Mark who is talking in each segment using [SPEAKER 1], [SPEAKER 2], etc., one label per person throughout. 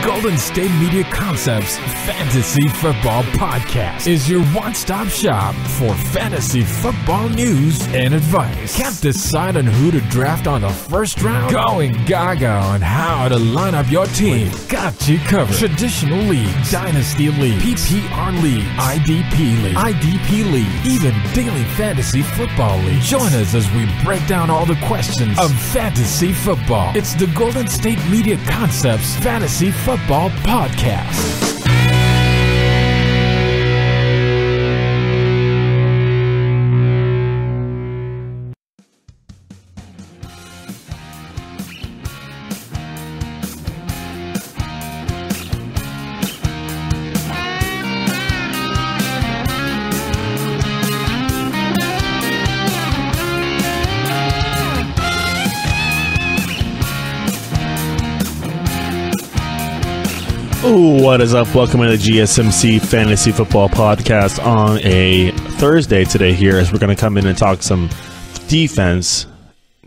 [SPEAKER 1] Golden State Media Concepts Fantasy Football Podcast is your one-stop shop for fantasy football news and advice. Can't decide on who to draft on the first round? Going gaga on how to line up your team. We've got you covered. Traditional leagues, dynasty leagues, PPR league, IDP league, even daily fantasy football league. Join us as we break down all the questions of fantasy football. It's the Golden State Media Concepts Fantasy Football Podcast.
[SPEAKER 2] What is up? Welcome to the GSMC Fantasy Football Podcast on a Thursday today here, as we're going to come in and talk some defense,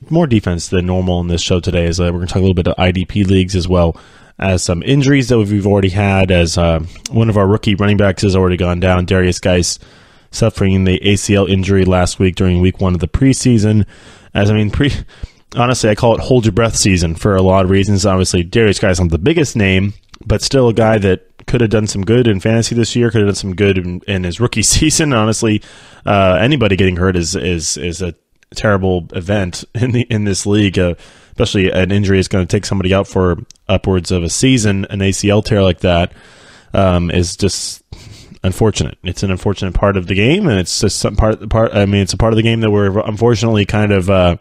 [SPEAKER 2] more defense than normal in this show today, as we're going to talk a little bit of IDP leagues as well as some injuries that we've already had, as one of our rookie running backs has already gone down, Derrius Guice, suffering the ACL injury last week during week 1 of the preseason. Honestly, I call it hold your breath season for a lot of reasons. Obviously, Derrius Guice is not the biggest name, but still a guy that could have done some good in fantasy this year, could have done some good in his rookie season. Honestly, anybody getting hurt is a terrible event in this league, especially an injury is going to take somebody out for upwards of a season. An ACL tear like that is just unfortunate. It's an unfortunate part of the game, and it's just some part. It's a part of the game that we're unfortunately kind of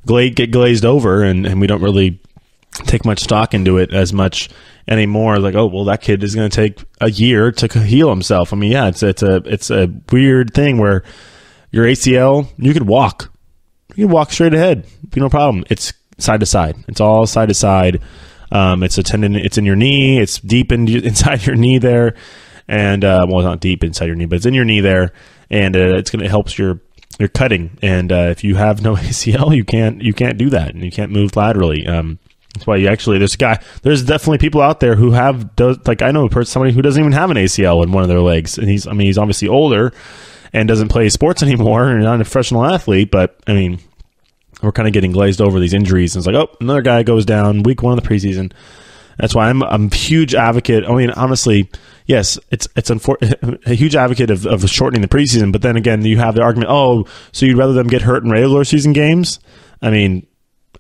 [SPEAKER 2] get glazed over, and we don't really take much stock into it as much anymore. Like, oh, well, that kid is going to take a year to heal himself. I mean, yeah, it's a weird thing where your ACL, you could walk straight ahead, be no problem. It's side to side. It's all side to side. It's a tendon. It's in your knee. It's deep inside your knee there, and well, not deep inside your knee, but it's in your knee there, and it helps your cutting. And if you have no ACL, you can't do that, and you can't move laterally. That's why there's definitely people out there who I know somebody who doesn't even have an ACL in one of their legs, and he's obviously older and doesn't play sports anymore and not a professional athlete, but I mean, we're kind of getting glazed over these injuries, and it's like, oh, another guy goes down week 1 of the preseason. That's why I'm a huge advocate. I mean, honestly, yes, it's a huge advocate of shortening the preseason, but then again, you have the argument, oh, so you'd rather them get hurt in regular season games? I mean,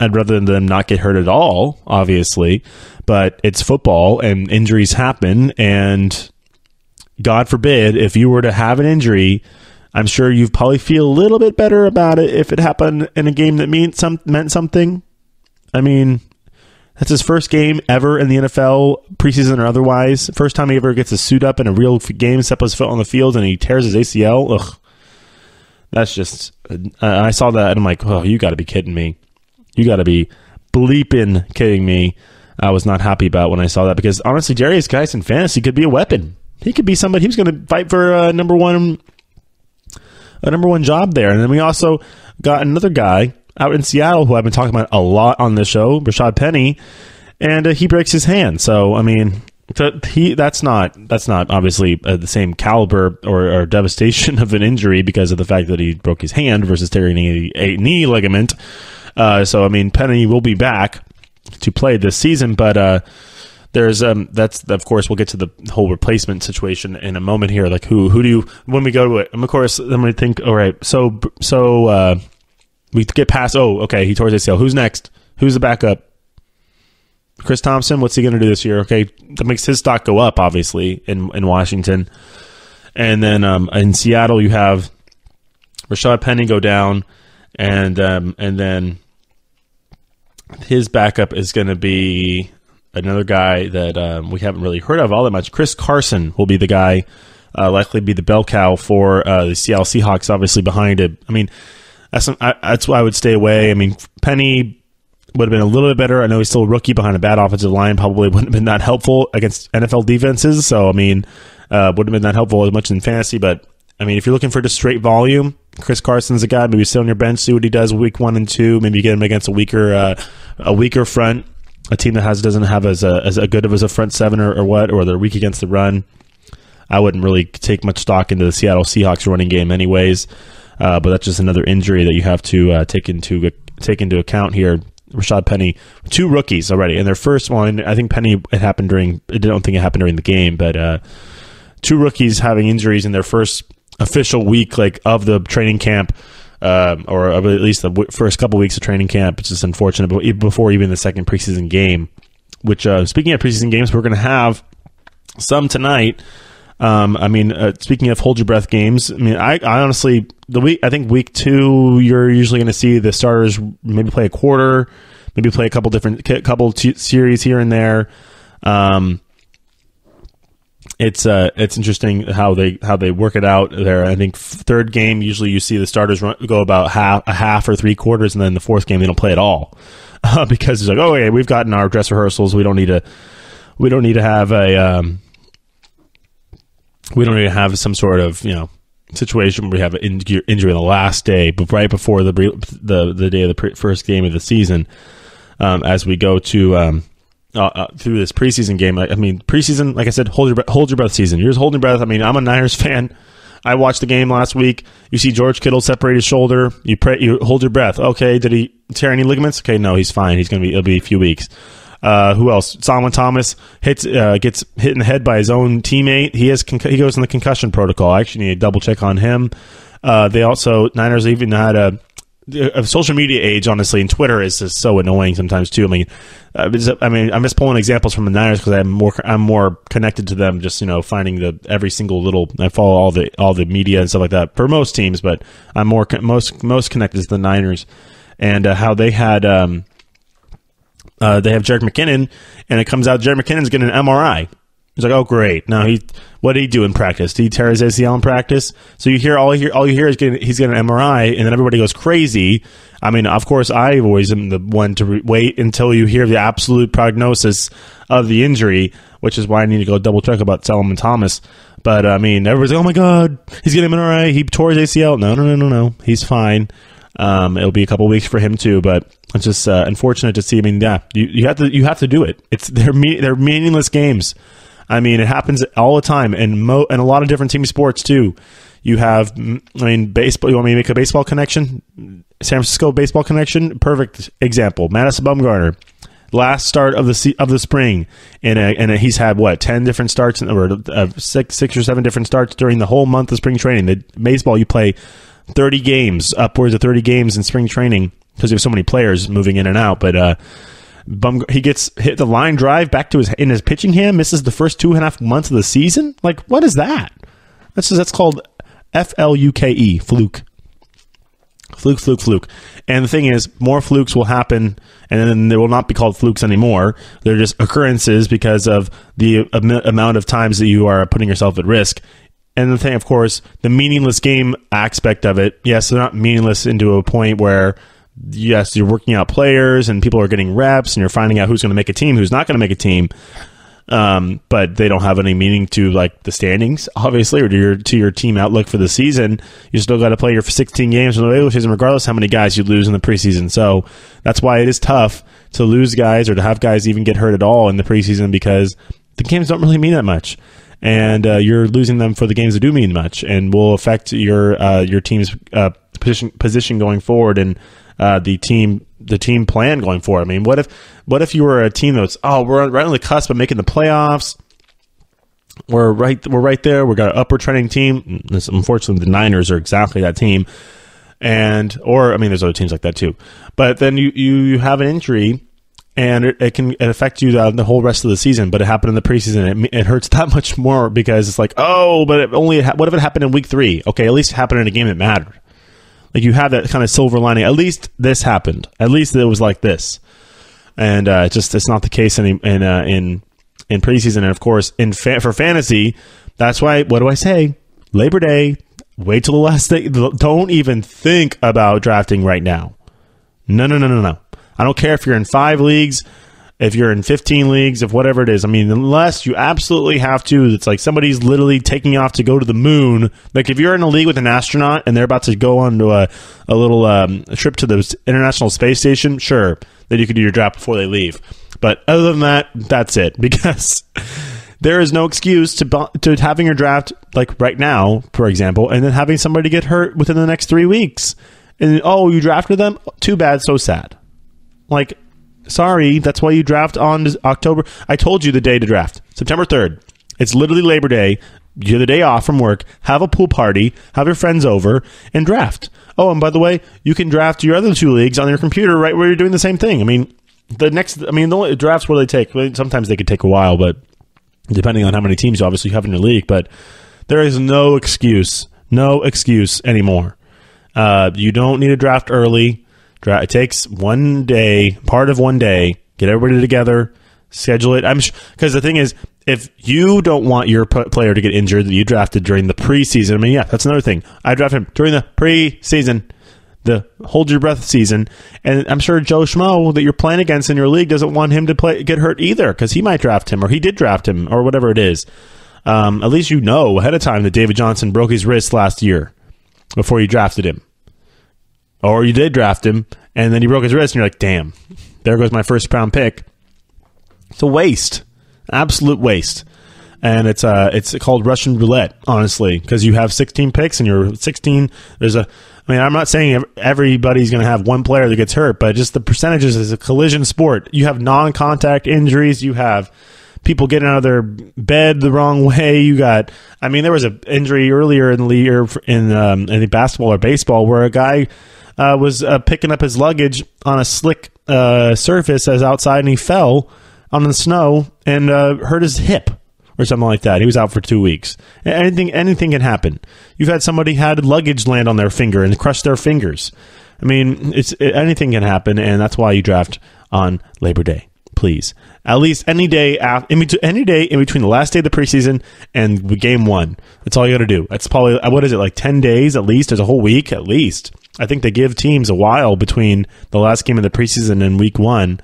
[SPEAKER 2] I'd rather them not get hurt at all, obviously, but it's football and injuries happen, and God forbid, if you were to have an injury, I'm sure you'd probably feel a little bit better about it if it happened in a game that meant something. I mean, that's his first game ever in the NFL, preseason or otherwise. First time he ever gets to suit up in a real game, step his foot on the field, and he tears his ACL. Ugh. That's just... I saw that, and I'm like, oh, you got to be kidding me. You got to be bleeping kidding me. I was not happy about when I saw that, because honestly, Derrius Guice in fantasy could be a weapon. He could be somebody who's going to fight for a number one job there. And then we also got another guy out in Seattle who I've been talking about a lot on the show, Rashaad Penny, and he breaks his hand. So I mean, that's not obviously the same caliber or devastation of an injury because of the fact that he broke his hand versus tearing a knee ligament. So I mean, Penny will be back to play this season, but there's that's, of course, we'll get to the whole replacement situation in a moment here. Like who do you, when we go to it, and of course, then we think, all right, so we get past, oh, okay, he tore his ACL. Who's next? Who's the backup? Chris Thompson, what's he going to do this year? Okay, that makes his stock go up, obviously, in Washington. And then in Seattle, you have Rashaad Penny go down, and then his backup is going to be another guy that we haven't really heard of all that much. Chris Carson will be the guy, likely be the bell cow for the Seattle Seahawks, obviously behind it. I mean, that's why I would stay away. I mean, Penny would have been a little bit better. I know he's still a rookie behind a bad offensive line. Probably wouldn't have been that helpful against NFL defenses. So, I mean, wouldn't have been that helpful as much in fantasy. But, I mean, if you're looking for just straight volume, Chris Carson's a guy. Maybe sit on your bench, see what he does week 1 and 2. Maybe you get him against a weaker front. a team that doesn't have as a good of as a front seven or they're weak against the run. I wouldn't really take much stock into the Seattle Seahawks running game anyways. But that's just another injury that you have to take into account here. Rashaad Penny, 2 rookies already, and their first one, I think Penny, I don't think it happened during the game, but 2 rookies having injuries in their first official week of the training camp, or at least the first couple weeks of training camp. It's just unfortunate, but before even the second preseason game, which speaking of preseason games, we're going to have some tonight. Speaking of hold your breath games, I honestly, I think week 2, you're usually going to see the starters maybe play a quarter, maybe play a couple series here and there. It's interesting how they work it out there. I think third game, usually you see the starters go about a half or 3 quarters, and then the fourth game they don't play at all because it's like, oh, yeah, we've gotten our dress rehearsals. We don't need to have a we don't need to have some sort of situation where we have an injury on the last day, but right before the day of the first game of the season, as we go to through this preseason game. Preseason, like I said, hold your breath season. You're just holding your breath. I'm a Niners fan. I watched the game last week. You see George Kittle separate his shoulder. You hold your breath. Okay, did he tear any ligaments? Okay, no, he's fine. It'll be a few weeks. Who else? Solomon Thomas gets hit in the head by his own teammate. He goes in the concussion protocol. I actually need to double check on him. Niners even had a social media age, honestly, and Twitter is just so annoying sometimes too. I'm just pulling examples from the Niners because I'm more connected to them. Just finding every single little. I follow all the media and stuff like that for most teams, but I'm most connected to the Niners and how they had. They have Jerick McKinnon, and it comes out Jerick McKinnon's getting an MRI. He's like, oh great! Now what did he do in practice? Did he tear his ACL in practice? So all you hear is he's getting an MRI, and then everybody goes crazy. Of course, I always am the one to wait until you hear the absolute prognosis of the injury, which is why I need to go double check about Solomon Thomas. But everybody's like, oh my god, he's getting an MRI. He tore his ACL. No, he's fine. It'll be a couple weeks for him too, but it's just unfortunate to see. You have to do it. They're meaningless games. It happens all the time, and a lot of different team sports too. You have, baseball. You want me to make a baseball connection? San Francisco baseball connection. Perfect example. Madison Bumgarner, last start of the spring, and he's had 10 different starts, or 6 or 7 different starts during the whole month of spring training. The baseball, you play 30 games, upwards of 30 games in spring training because you have so many players moving in and out. But he gets hit the line drive back to his pitching hand, misses the first 2.5 months of the season. What is that? That's called FLUKE, fluke. Fluke. And the thing is, more flukes will happen, and then they will not be called flukes anymore. They're just occurrences because of the amount of times that you are putting yourself at risk. And the thing, of course, the meaningless game aspect of it, yes, they're not meaningless into a point where, yes, you're working out players and people are getting reps and you're finding out who's going to make a team, who's not going to make a team. But they don't have any meaning to the standings, obviously, or to your team outlook for the season. You still got to play your 16 games in the regular season, regardless how many guys you lose in the preseason. So that's why it is tough to lose guys or to have guys even get hurt at all in the preseason, because the games don't really mean that much. And you're losing them for the games that do mean much, and will affect your team's position going forward, and the team plan going forward. What if you were a team that's we're right on the cusp of making the playoffs? We're right there. We got an upward trending team. Unfortunately, the Niners are exactly that team, there's other teams like that too. But then you have an injury. And it can affect you the whole rest of the season, but it happened in the preseason. It hurts that much more because it's what if it happened in week 3? Okay, at least it happened in a game that mattered. You have that kind of silver lining. At least this happened. At least it was like this. And it's not the case in preseason. And of course, for fantasy, that's why. What do I say? Labor Day. Wait till the last day. Don't even think about drafting right now. No. I don't care if you're in 5 leagues, if you're in 15 leagues, if whatever it is. Unless you absolutely have to. It's like somebody's literally taking off to go to the moon. If you're in a league with an astronaut and they're about to go on to a little trip to the International Space Station, sure, then you could do your draft before they leave. But other than that, that's it. Because there is no excuse to having your draft like right now, for example, and then having somebody get hurt within the next 3 weeks. And, you drafted them? Too bad, so sad. Like, sorry, that's why you draft on October. I told you the day to draft, September 3rd. It's literally Labor Day. You have the day off from work, have a pool party, have your friends over, and draft. Oh, and by the way, you can draft your other 2 leagues on your computer right where you're doing the same thing. I mean, the only drafts, what do they take? Sometimes they could take a while, but depending on how many teams you obviously have in your league. But there is no excuse anymore. You don't need to draft early. It takes one day, part of one day, get everybody together, schedule it. Because the thing is, if you don't want your player to get injured that you drafted during the preseason, I mean, yeah, that's another thing. I drafted him during the preseason, the hold your breath season, and I'm sure Joe Schmo that you're playing against in your league doesn't want him to get hurt either, because he might draft him, or he did draft him, or whatever it is. At least you know ahead of time that David Johnson broke his wrist last year before you drafted him. Or you did draft him, and then he broke his wrist, and you're like, damn, there goes my first round pick. It's a waste. Absolute waste. And it's called Russian roulette, honestly, because you have 16 picks, and you're 16. I'm not saying everybody's going to have one player that gets hurt, but just the percentages is a collision sport. You have non-contact injuries. You have people getting out of their bed the wrong way. There was an injury earlier in the year in the basketball or baseball where a guy was picking up his luggage on a slick surface as outside, and he fell on the snow and hurt his hip or something like that. He was out for 2 weeks. Anything can happen. You've had somebody had luggage land on their finger and crush their fingers. I mean, anything can happen, and that's why you draft on Labor Day. Please, at least any day in between the last day of the preseason and game one. That's all you got to do. That's probably, what is it, like 10 days at least? There's a whole week at least. I think they give teams a while between the last game of the preseason and week one.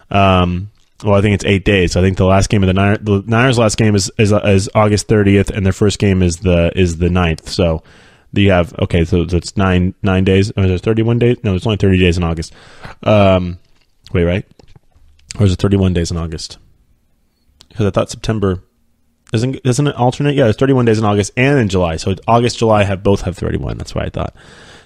[SPEAKER 2] I think it's 8 days. I think the last game of the Niners' last game is August 30th, and their first game is the 9th. So you have, so it's 9 days. Or is it 31 days? No, it's only 30 days in August. Wait, right? Or is it 31 days in August? Because I thought September doesn't it alternate? Yeah, it's 31 days in August and in July. So August, July both have 31. That's what I thought.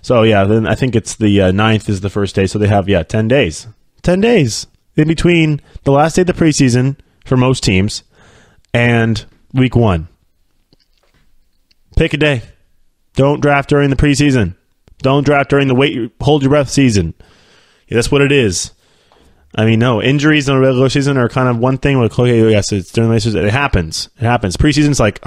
[SPEAKER 2] So yeah, then I think it's the 9th is the first day. So they have 10 days. 10 days in between the last day of the preseason for most teams and week one. Pick a day. Don't draft during the preseason. Don't draft during the hold your breath season. Yeah, that's what it is. I mean, no, injuries in the regular season are kind of one thing. Like, yes, it's during the season. It happens. Preseason's like,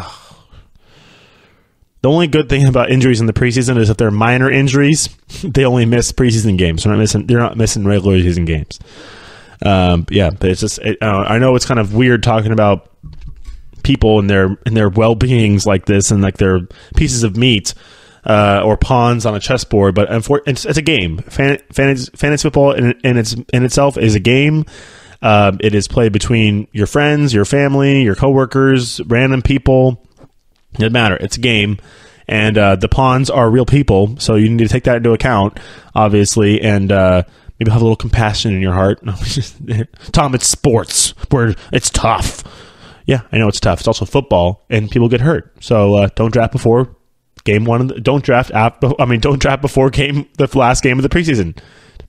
[SPEAKER 2] the only good thing about injuries in the preseason is if they're minor injuries, they only miss preseason games. They're not missing regular season games. But it's just, I know it's kind of weird talking about people and their well-beings like this, and like they're pieces of meat or pawns on a chessboard, but it's a game. Fantasy football in itself is a game. It is played between your friends, your family, your coworkers, random people. It doesn't matter. It's a game, and the pawns are real people, so you need to take that into account, obviously, and maybe have a little compassion in your heart. Tom, it's sports where it's tough. Yeah, I know it's tough. It's also football, and people get hurt. So don't draft before game one. Don't draft before the last game of the preseason.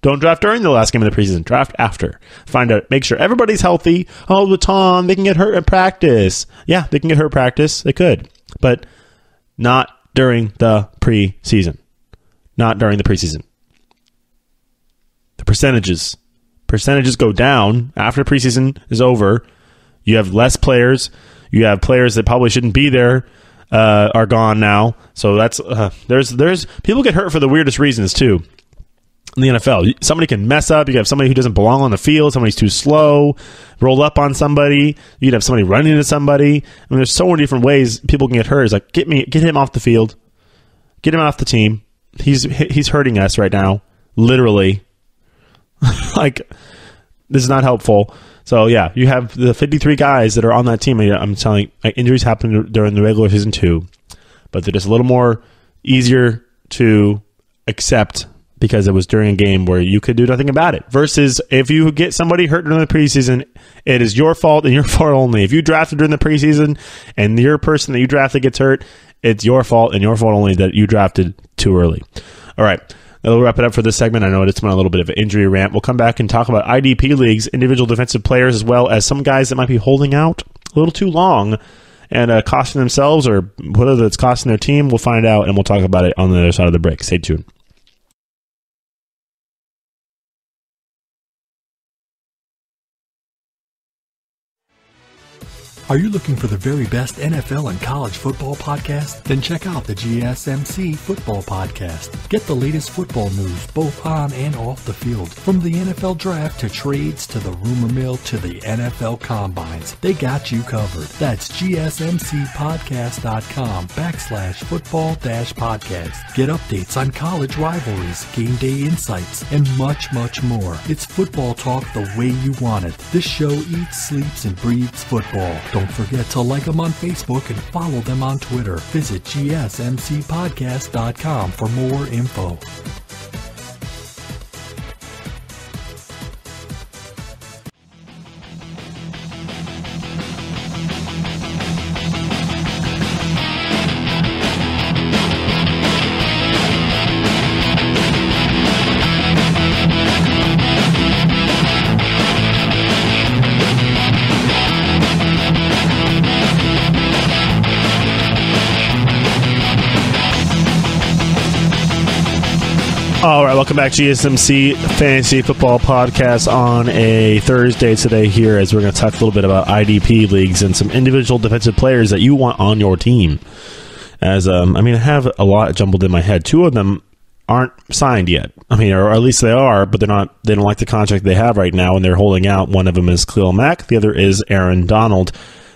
[SPEAKER 2] Don't draft during the last game of the preseason. Draft after. Find out. Make sure everybody's healthy. Oh, but Tom, they can get hurt in practice. Yeah, they can get hurt in practice. They could, but not during the preseason. Not during the preseason. The percentages go down after preseason is over. You have less players. You have players that probably shouldn't be there are gone now. So that's there's people get hurt for the weirdest reasons too. In the NFL, somebody can mess up. You have somebody who doesn't belong on the field. Somebody's too slow, roll up on somebody. You could have somebody running into somebody. I mean, there's so many different ways people can get hurt. It's like get him off the field, get him off the team. He's hurting us right now, literally. Like, this is not helpful. So yeah, you have the 53 guys that are on that team. I'm telling you, injuries happen during the regular season too, but they're just a little more easier to accept because it was during a game where you could do nothing about it. Versus if you get somebody hurt during the preseason, it is your fault and your fault only. If you drafted during the preseason and your person that you drafted gets hurt, it's your fault and your fault only that you drafted too early. All right. That'll wrap it up for this segment. I know it's been a little bit of an injury rant. We'll come back and talk about IDP leagues, individual defensive players, as well as some guys that might be holding out a little too long and costing themselves, or whether it's costing their team. We'll find out, and we'll talk about it on the other side of the break. Stay tuned.
[SPEAKER 3] Are you looking for the very best NFL and college football podcast? Then check out the GSMC Football Podcast. Get the latest football news both on and off the field. From the NFL Draft to trades to the rumor mill to the NFL Combines, they got you covered. That's GSMCpodcast.com/football-podcast. Get updates on college rivalries, game day insights, and much, much more. It's football talk the way you want it. This show eats, sleeps, and breathes football. Don't forget to like them on Facebook and follow them on Twitter. Visit GSMCpodcast.com for more info.
[SPEAKER 2] All right, welcome back to GSMC Fantasy Football Podcast on a Thursday today here, as we're going to talk a little bit about IDP leagues and some individual defensive players that you want on your team. As I have a lot jumbled in my head. Two of them aren't signed yet. Or at least they are, but they don't like the contract they have right now, and they're holding out. One of them is Khalil Mack. The other is Aaron Donald,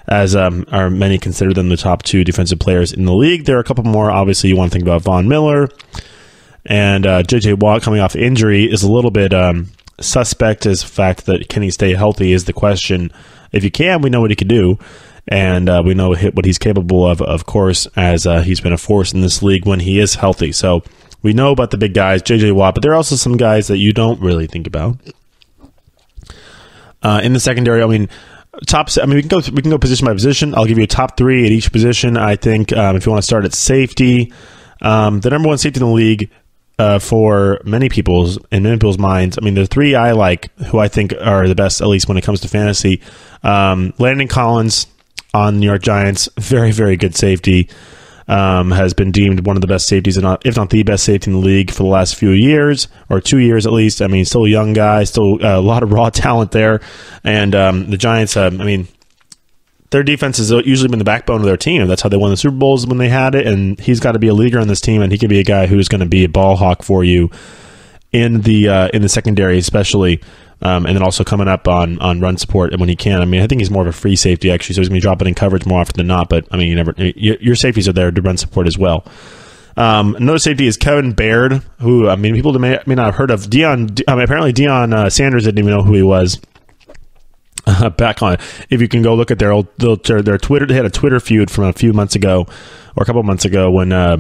[SPEAKER 2] as are many consider them the top two defensive players in the league. There are a couple more. Obviously, you want to think about Von Miller. And J.J. Watt coming off injury is a little bit suspect, as the fact that can he stay healthy is the question. If he can, we know what he can do, and we know what he's capable of course, as he's been a force in this league when he is healthy. So we know about the big guys, J.J. Watt, but there are also some guys that you don't really think about. In the secondary, we can go position by position. I'll give you a top three at each position. I think if you want to start at safety, the number one safety in the league, for many people's minds, the three I like, who I think are the best, at least when it comes to fantasy. Landon Collins on New York Giants, very, very good safety. Has been deemed one of the best safeties, if not the best safety in the league for the last few years, or 2 years at least. Still a young guy, still a lot of raw talent there. And the Giants, their defense has usually been the backbone of their team. That's how they won the Super Bowls when they had it, and he's got to be a leader on this team, and he can be a guy who's going to be a ball hawk for you in the secondary, especially, and then also coming up on run support when he can. I think he's more of a free safety, actually, so he's going to be dropping in coverage more often than not, but your safeties are there to run support as well. Another safety is Kevin Baird, who people may not have heard of. Apparently Deion Sanders didn't even know who he was. Back on, if you can go look at their Twitter, they had a Twitter feud from a few months ago, or a couple months ago, when I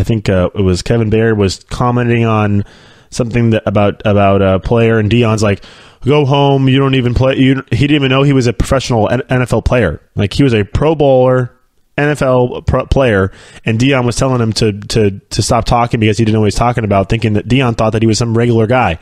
[SPEAKER 2] think it was Kevin Baird was commenting on something about a player, and Deion's like, "Go home, you don't even play." He didn't even know he was a professional NFL player. Like, he was a Pro Bowler, NFL player, and Deion was telling him to stop talking because he didn't know what he was talking about, thinking that Deion thought that he was some regular guy.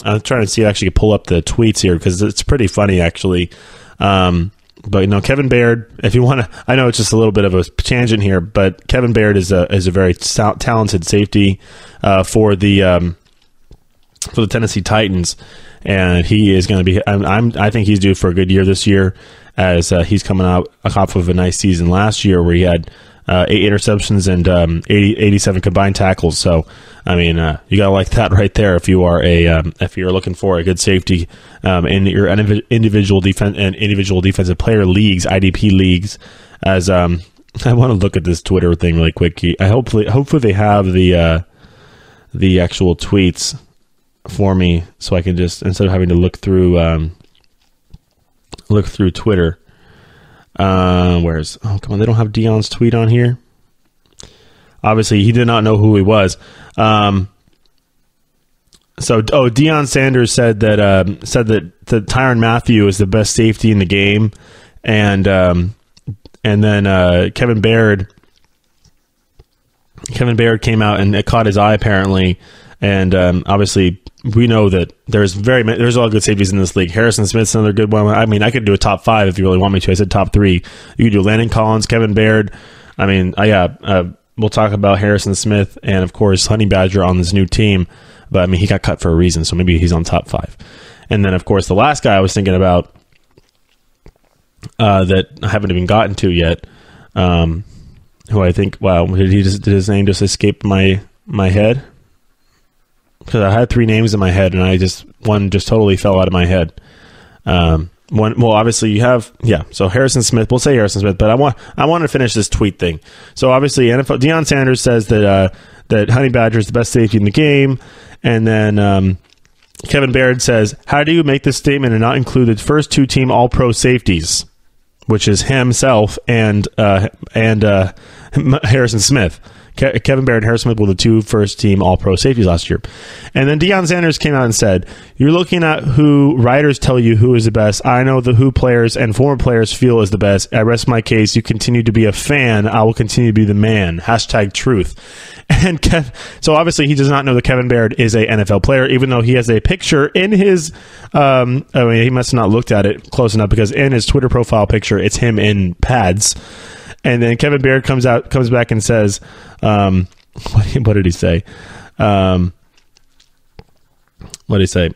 [SPEAKER 2] I'm trying to see if I actually pull up the tweets here, because it's pretty funny, actually. But Kevin Baird, if you want to, I know it's just a little bit of a tangent here, but Kevin Baird is a very talented safety for the Tennessee Titans, and he is going to be. I think he's due for a good year this year, as he's coming out off of a nice season last year where he had 8 interceptions and 87 combined tackles. So, you gotta like that right there if you are if you're looking for a good safety in your individual defensive player leagues, IDP leagues. As I want to look at this Twitter thing really quick. Hopefully they have the actual tweets for me, so I can just, instead of having to look through Twitter. They don't have Deion's tweet on here. Obviously, he did not know who he was. Deion Sanders said that Tyrann Mathieu is the best safety in the game, and then Kevin Baird came out and it caught his eye apparently, and obviously we know that there's a lot of good safeties in this league. Harrison Smith's another good one. I mean, I could do a top 5 if you really want me to. I said top 3. You could do Landon Collins, Kevin Baird. I mean, we'll talk about Harrison Smith and of course Honey Badger on this new team. But I mean, he got cut for a reason, so maybe he's on top 5. And then of course the last guy I was thinking about that I haven't even gotten to yet, who I think, wow, did his name just escape my head? Because I had 3 names in my head, and one just totally fell out of my head. Obviously you have, so Harrison Smith, we'll say Harrison Smith, but I want to finish this tweet thing. So obviously Deion Sanders says that Honey Badger is the best safety in the game, and then Kevin Baird says, how do you make this statement and not include the first 2 team All-Pro safeties, which is himself and Harrison Smith. Kevin Baird and Harrison Smith were the 2 first-team All-Pro safeties last year. And then Deion Sanders came out and said, you're looking at who writers tell you who is the best. I know who players and former players feel is the best. I rest my case. You continue to be a fan. I will continue to be the man. #truth. And so obviously he does not know that Kevin Baird is a NFL player, even though he has a picture in his he must have not looked at it close enough, because in his Twitter profile picture, it's him in pads. And then Kevin Baird comes back and says, what did he say? What did he say?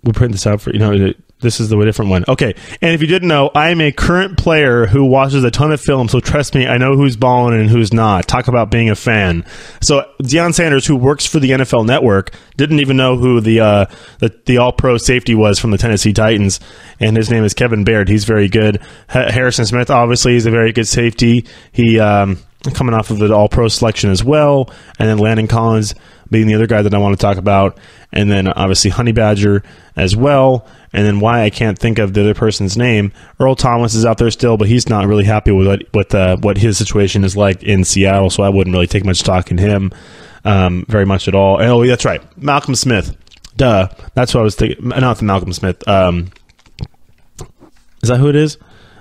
[SPEAKER 2] We'll print this out for, this is the different one. Okay. And if you didn't know, I am a current player who watches a ton of film, so trust me, I know who's balling and who's not. Talk about being a fan. So Deion Sanders, who works for the NFL Network, didn't even know who the All-Pro safety was from the Tennessee Titans, and his name is Kevin Baird. He's very good. Harrison Smith, obviously, is a very good safety. He coming off of the All-Pro selection as well, and then Landon Collins being the other guy that I want to talk about, and then obviously Honey Badger as well. And then why I can't think of the other person's name. Earl Thomas is out there still, but he's not really happy with what his situation is like in Seattle, so I wouldn't really take much stock in him very much at all. And, oh, that's right, Malcolm Smith. Duh, that's what I was thinking. Not Malcolm Smith. Is that who it is?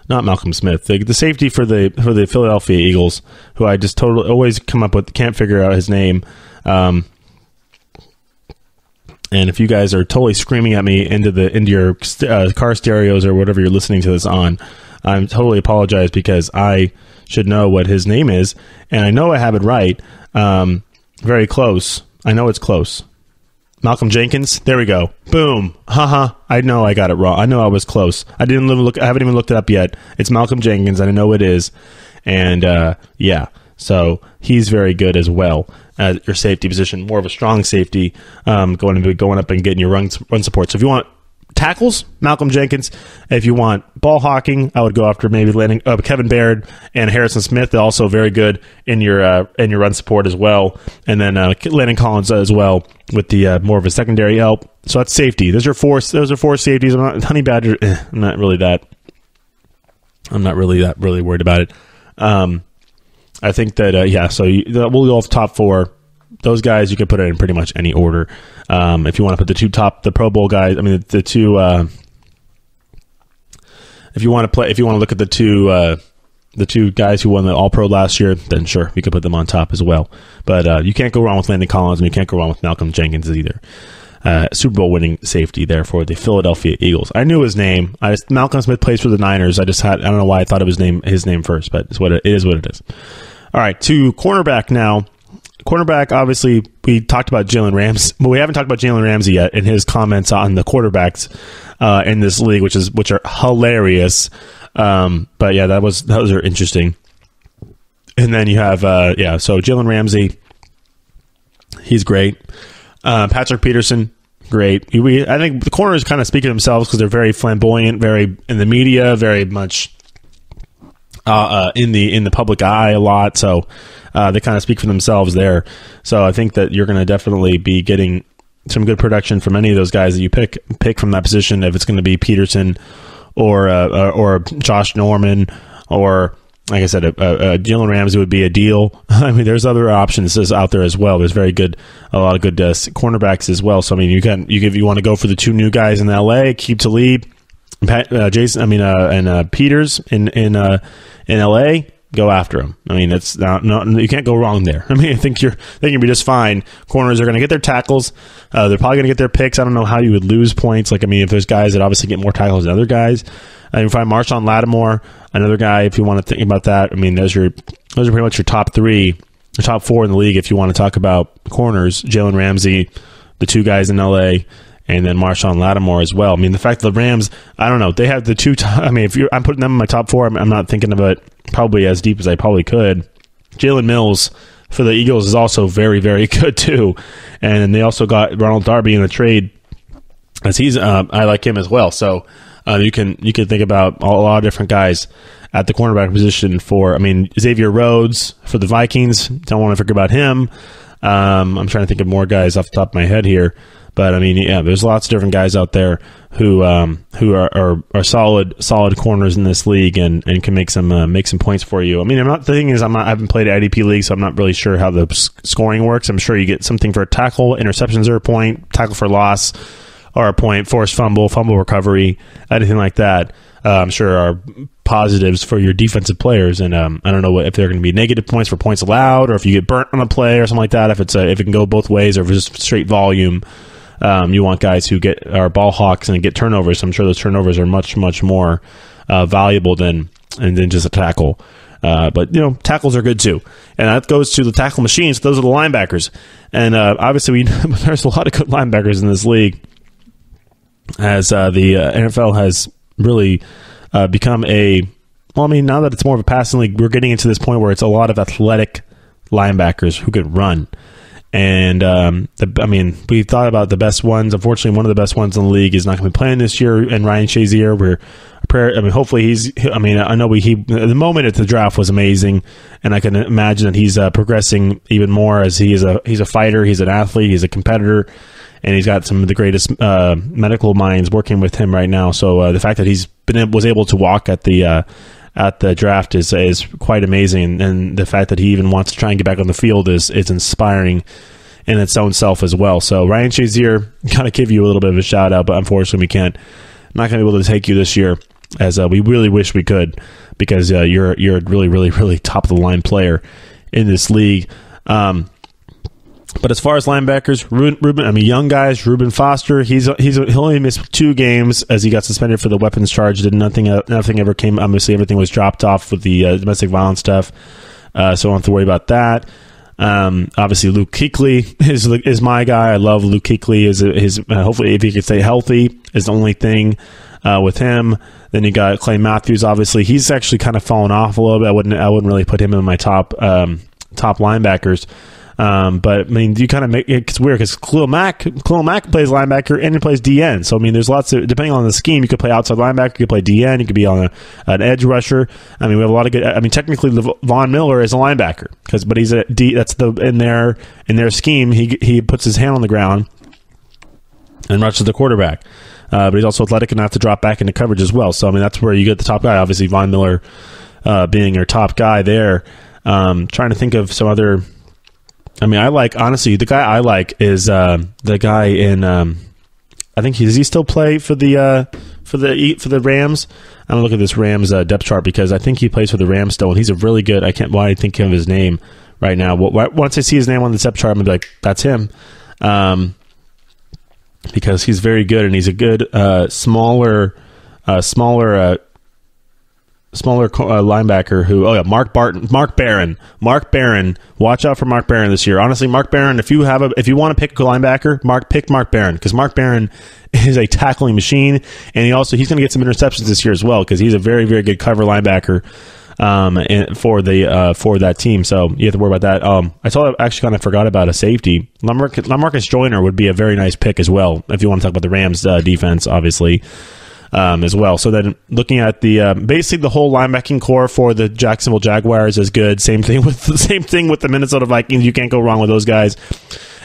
[SPEAKER 2] Not Malcolm Smith. The safety for the Philadelphia Eagles, who I just totally always come up with, can't figure out his name. And if you guys are totally screaming at me into your car stereos or whatever you're listening to this on, I'm totally apologize, because I should know what his name is, and I know I have it right. Very close. I know it's close. Malcolm Jenkins. There we go. Boom. Haha. I know I got it wrong. I know I was close. I haven't even looked it up yet. It's Malcolm Jenkins. I know it is. And so he's very good as well at your safety position, more of a strong safety, going up and getting your run support. So if you want tackles, Malcolm Jenkins. If you want ball hawking, I would go after maybe Kevin Baird and Harrison Smith. They're also very good in your run support as well. And then Landon Collins as well with the more of a secondary help. So that's safety. Those are four safeties. Honey Badger. I'm not really that worried about it. I think that so we'll go off top 4. Those guys you can put it in pretty much any order. If you want to put the Pro Bowl guys, I mean the two. If you want to look at the two guys who won the All Pro last year, then sure, you could put them on top as well. But you can't go wrong with Landon Collins, and you can't go wrong with Malcolm Jenkins either. Super Bowl winning safety there for the Philadelphia Eagles. I knew his name. Malcolm Smith plays for the Niners. I don't know why I thought of his name first, but it is what it is. All right, to cornerback now. Cornerback, obviously, we talked about Jalen Ramsey, but we haven't talked about Jalen Ramsey yet in his comments on the quarterbacks in this league, which are hilarious. But yeah, those are interesting. And then you have so Jalen Ramsey, he's great. Patrick Peterson, great. I think the corners kind of speak for themselves because they're very flamboyant, very in the media, very much in the public eye a lot. So they kind of speak for themselves there. So I think that you're going to definitely be getting some good production from any of those guys that you pick from that position. If it's going to be Peterson or Josh Norman or like I said, Jalen Ramsey would be a deal. I mean, there's other options out there as well. There's a lot of good cornerbacks as well. So I mean, you want to go for the 2 new guys in LA, keep Talib, Peters in LA. Go after him. I mean, it's not you can't go wrong there. I mean, I think you'll be just fine. Corners are going to get their tackles. They're probably going to get their picks. I don't know how you would lose points. Like, I mean, if there's guys that obviously get more tackles than other guys, you find Marshawn Lattimore, another guy. If you want to think about that, I mean, those are pretty much your top 3, or top 4 in the league. If you want to talk about corners, Jalen Ramsey, the 2 guys in LA, and then Marshawn Lattimore as well. I mean, the fact that the Rams, I don't know, they have the 2. I mean, I'm putting them in my top 4. I'm not thinking of it probably as deep as I probably could. Jalen Mills for the Eagles is also very, very good too, and they also got Ronald Darby in the trade, as he's I like him as well. So you can think about a lot of different guys at the cornerback position. For, I mean, Xavier Rhodes for the Vikings. Don't want to forget about him. I'm trying to think of more guys off the top of my head here. But I mean, yeah, there's lots of different guys out there who are solid corners in this league and can make some points for you. I mean, I haven't played IDP league, so I'm not really sure how the scoring works. I'm sure you get something for a tackle, interceptions are a point, tackle for loss are a point, forced fumble recovery, anything like that. I'm sure are positives for your defensive players, and I don't know if they're going to be negative points for points allowed, or if you get burnt on a play or something like that. If it can go both ways, or if it's just straight volume. You want guys who are ball hawks and get turnovers. I'm sure those turnovers are much, much more valuable than just a tackle. But, tackles are good too. And that goes to the tackle machines. Those are the linebackers. And obviously, there's a lot of good linebackers in this league, as the NFL has really become now that it's more of a passing league, we're getting into this point where it's a lot of athletic linebackers who can run. And we thought about the best ones. Unfortunately, one of the best ones in the league is not going to be playing this year. And Ryan Shazier, hopefully I know the moment at the draft was amazing, and I can imagine that he's progressing even more, as he's a fighter, he's an athlete, he's a competitor, and he's got some of the greatest medical minds working with him right now. So the fact that was able to walk at the draft is quite amazing, and the fact that he even wants to try and get back on the field is inspiring in its own self as well. So Ryan Shazier, got to give you a little bit of a shout out, but unfortunately not going to be able to take you this year, as we really wish we could, because you're a really, really, really top of the line player in this league. But as far as linebackers, young guys, Reuben Foster, he only missed 2 games as he got suspended for the weapons charge. Nothing ever came. Obviously, everything was dropped off with the domestic violence stuff, so I don't have to worry about that. Obviously, Luke Kuechly is my guy. I love Luke Kuechly. Hopefully, if he can stay healthy, is the only thing with him. Then you got Clay Matthews. Obviously, he's actually kind of fallen off a little bit. I wouldn't really put him in my top linebackers. But I mean, you kind of it's weird because Khalil Mack plays linebacker and he plays DN. So I mean, there's lots of, depending on the scheme, you could play outside linebacker, you could play DN, you could be on an edge rusher. I mean, we have a lot of good. I mean, technically, Von Miller is a linebacker but he's a D. That's in their scheme. He puts his hand on the ground and rushes the quarterback. But he's also athletic enough to drop back into coverage as well. So I mean, that's where you get the top guy. Obviously, Von Miller being your top guy there. Trying to think of some other. I mean, the guy I like is the guy in. I think does he still play for the Rams? I'm gonna look at this Rams depth chart because I think he plays for the Rams still, and he's a really good. I can't. Why I think of his name right now. Once I see his name on the depth chart, I'm gonna be like, that's him, because he's very good, and he's a good smaller linebacker who, Mark Barron. Watch out for Mark Barron this year. Honestly, Mark Barron, if you want to pick a linebacker, pick Mark Barron, because Mark Barron is a tackling machine, and he's going to get some interceptions this year as well, because he's a very, very good cover linebacker for that team. So you have to worry about that. I actually kind of forgot about a safety. LaMarcus Joyner would be a very nice pick as well, if you want to talk about the Rams defense, obviously. As well. So then looking at the basically the whole linebacking core for the Jacksonville Jaguars is good. Same thing with the Minnesota Vikings. You can't go wrong with those guys.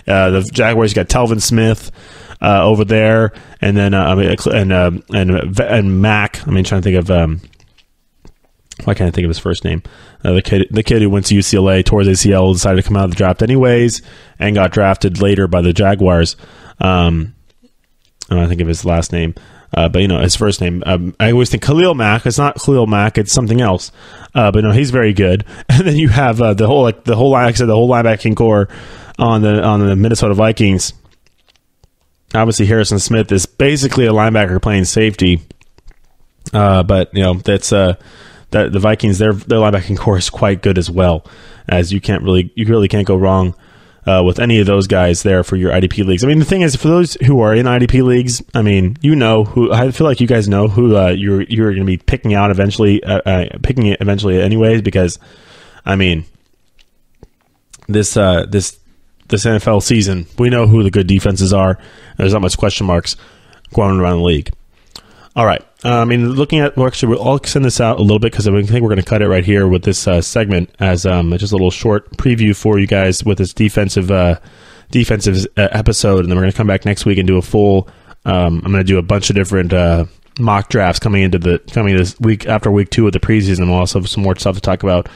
[SPEAKER 2] The Jaguars, you got Telvin Smith over there, and then and Mac. I mean, trying to think of Why can't I think of his first name? The kid who went to UCLA, tore his ACL, decided to come out of the draft anyways, and got drafted later by the Jaguars. I don't think of his last name, but his first name. I always think Khalil Mack. It's not Khalil Mack. It's something else. But no, he's very good. And then you have the whole linebacking core on the Minnesota Vikings. Obviously, Harrison Smith is basically a linebacker playing safety. But that's that the Vikings, their linebacking core is quite good as well, as you really can't go wrong with any of those guys there for your IDP leagues. I mean, the thing is, for those who are in IDP leagues, I mean, who I feel like you guys know who you're going to be picking out eventually, anyways, because I mean, this NFL season, we know who the good defenses are. There's not much question marks going around the league. All right. Looking at, I'll extend this out a little bit because I think we're going to cut it right here with this segment as just a little short preview for you guys with this defensive episode, and then we're going to come back next week and do a full. I'm going to do a bunch of different mock drafts coming this week after week 2 of the preseason. We'll also have some more stuff to talk about.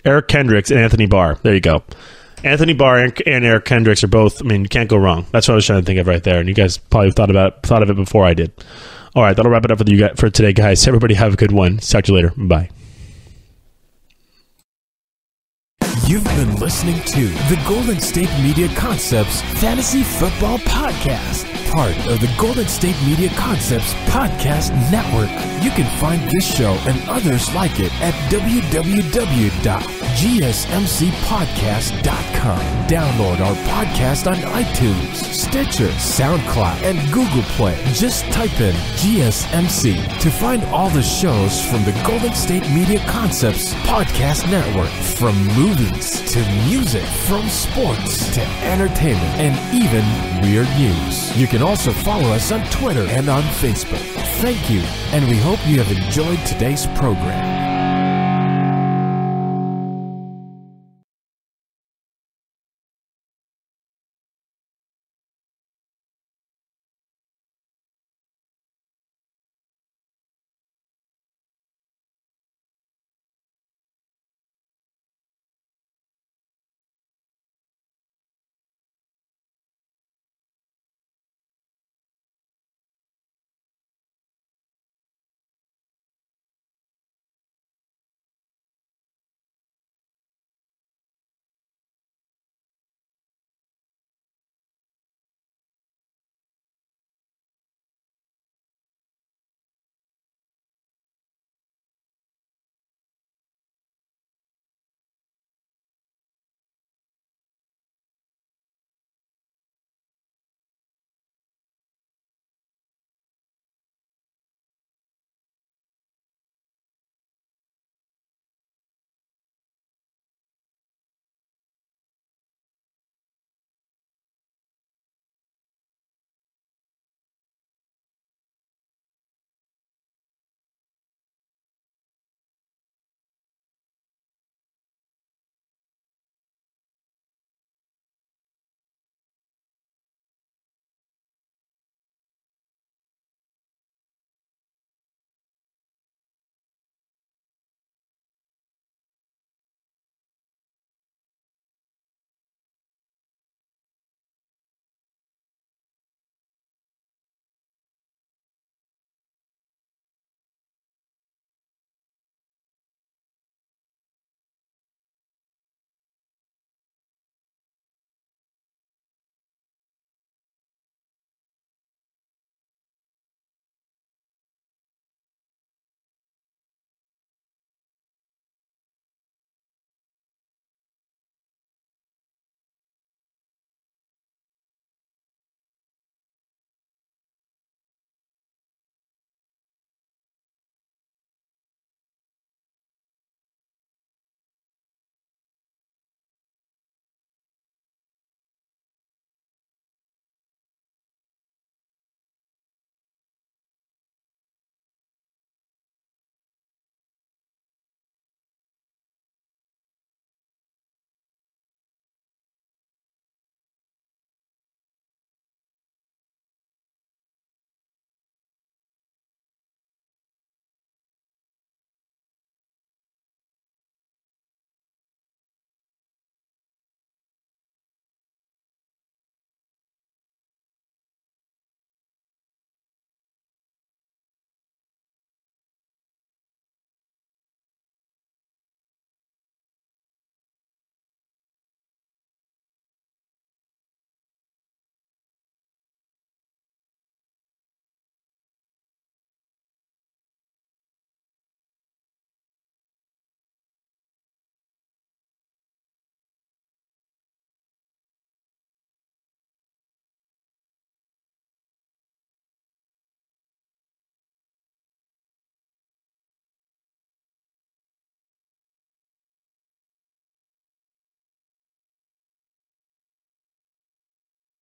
[SPEAKER 2] Eric Kendricks and Anthony Barr. There you go. Anthony Barr and Eric Kendricks are both, you can't go wrong. That's what I was trying to think of right there. And you guys probably thought of it before I did. All right, that'll wrap it up for today, guys. Everybody have a good one. Talk to you later. Bye.
[SPEAKER 1] You've been listening to the Golden State Media Concepts Fantasy Football Podcast, part of the Golden State Media Concepts Podcast Network. You can find this show and others like it at www.gsmcpodcast.com. Download our podcast on iTunes, Stitcher, SoundCloud, and Google Play. Just type in GSMC to find all the shows from the Golden State Media Concepts Podcast Network, from movies to music, from sports to entertainment, and even weird news. You can also follow us on Twitter and on Facebook. Thank you, and we hope you have enjoyed today's program.